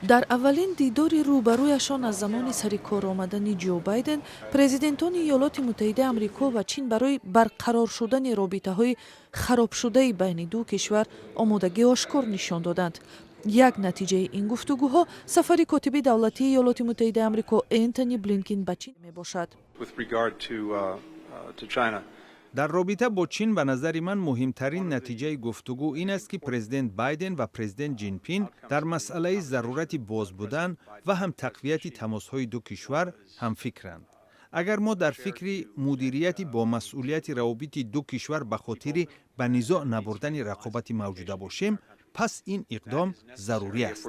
дар аввалин дидори рӯбарӯяшон аз замони сари кор омадани ҷо байден, президентони Иёлоти Муттаҳидаи Амрико ва Чин барои барқарор шудани робитаҳои харобшудаи байни ду кишвар омодагӣ ошкор нишон доданд. Як натиҷаи ин гуфтугӯҳо сафари котиби давлатии Иёлоти Муттаҳидаи Амрико Энтони Блинкен ба Чин мебошад. дар робита бо чин ба назари ман муҳимтарин натиҷаи гуфтугӯ ин аст ки президент Байден ва президент Ҷинпин дар масъалаи зарурати боз будан ва ҳам тақвияти тамосҳои ду кишвар ҳамфикранд. агар мо дар фикри мудирияти бо масъулияти равобити ду кишвар ба хотири ба низоъ набурдани рақобати мавҷуда бошем, пас ин иқдом зарурӣ аст.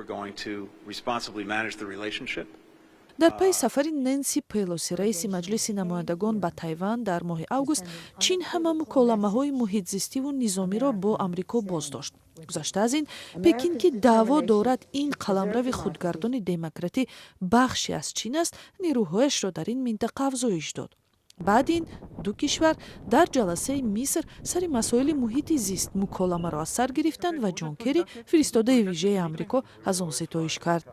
дар пайи сафари Нэнси Пелоси раиси маҷлиси намояндагон ба Тайван дар моҳи август, Чин ҳама муколамаҳои муҳитзистиву низомиро бо Амрико боздошт. гузашта аз ин, Пекин ки даъво дорад ин қаламрави худгардони демократӣ бахше аз Чин аст, нирӯҳояшро дар ин минтақа афзоиш дод. баъди ин ду кишвар дар ҷаласаи Миср сари масоили муҳити зист муколамаро аз сар гирифтанд ва Ҷон Керри, фиристодаи вижаи Амрико, аз он ситоиш кард.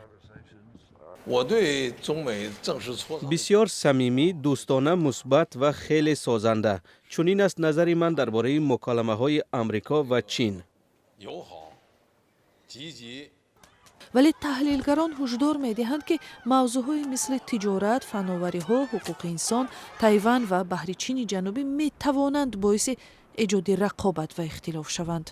бисёр самимӣ, дӯстона, мусбат ва хеле созанда. чунин аст назари ман дар бораи муколамаҳои Амрико ва Чин. вале таҳлилгарон ҳушдор медиҳанд, ки мавзӯъҳои мисли тиҷорат, фанновариҳо, ҳуқуқи инсон, Тайван ва баҳри Чини ҷанубӣ метавонанд боиси эҷоди рақобат ва ихтилоф шаванд.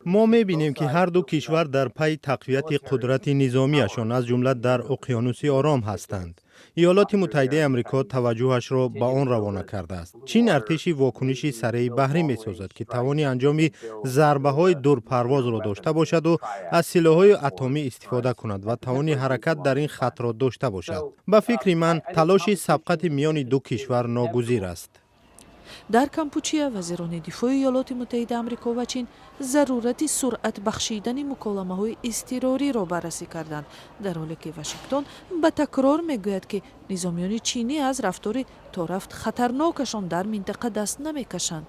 ما می‌بینیم که هر دو کشور در پی تقویت قدرت نظامیشان از جمله در اقیانوس آرام هستند. ایالات متحده آمریکا توجهش را به آن روانه کرده است. چین ارتش واکنشی سریع بحری می‌سازد که توانی انجام ضربه‌های دورپرواز را داشته باشد و از سلاح‌های اتمی استفاده کند و توانی حرکت در این خط را داشته باشد. به فکر من تلاش سبقت میان دو کشور ناگزیر است. дар Кампучия вазирони дифои Иёлоти Муттаҳидаи Амрико ва Чин зарурати суръат бахшидани муколамаҳои изтирориро баррасӣ карданд, дар ҳоле ки Вашингтон ба такрор мегӯяд, ки низомиёни чинӣ аз рафтори то рафт хатарнокашон дар минтақа даст намекашанд.